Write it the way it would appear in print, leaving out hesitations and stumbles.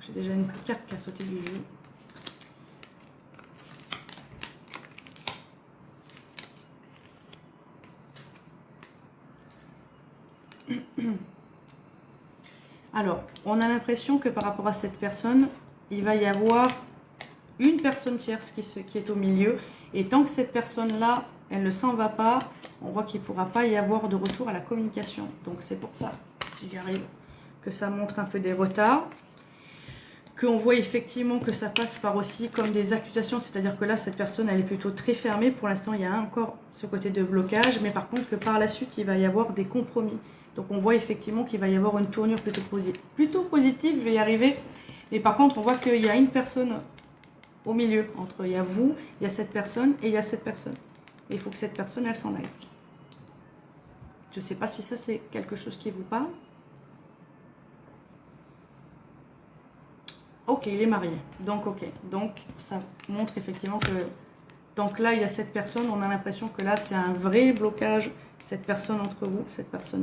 J'ai déjà une carte qui a sauté du jeu. Alors, on a l'impression que par rapport à cette personne, il va y avoir une personne tierce qui est au milieu. Et tant que cette personne-là, elle ne s'en va pas, on voit qu'il ne pourra pas y avoir de retour à la communication. Donc c'est pour ça, si j'y arrive, que ça montre un peu des retards. Qu'on voit effectivement que ça passe par aussi comme des accusations. C'est-à-dire que là, cette personne, elle est plutôt très fermée. Pour l'instant, il y a encore ce côté de blocage. Mais par contre, que par la suite, il va y avoir des compromis. Donc on voit effectivement qu'il va y avoir une tournure plutôt positive. Je vais y arriver. Mais par contre, on voit qu'il y a une personne au milieu, entre il y a vous, il y a cette personne et il y a cette personne. Et il faut que cette personne, elle s'en aille. Je ne sais pas si ça, c'est quelque chose qui vous parle. Ok, il est marié. Donc, ok. Donc, ça montre effectivement que tant que là, il y a cette personne, on a l'impression que là, c'est un vrai blocage, cette personne entre vous, cette personne.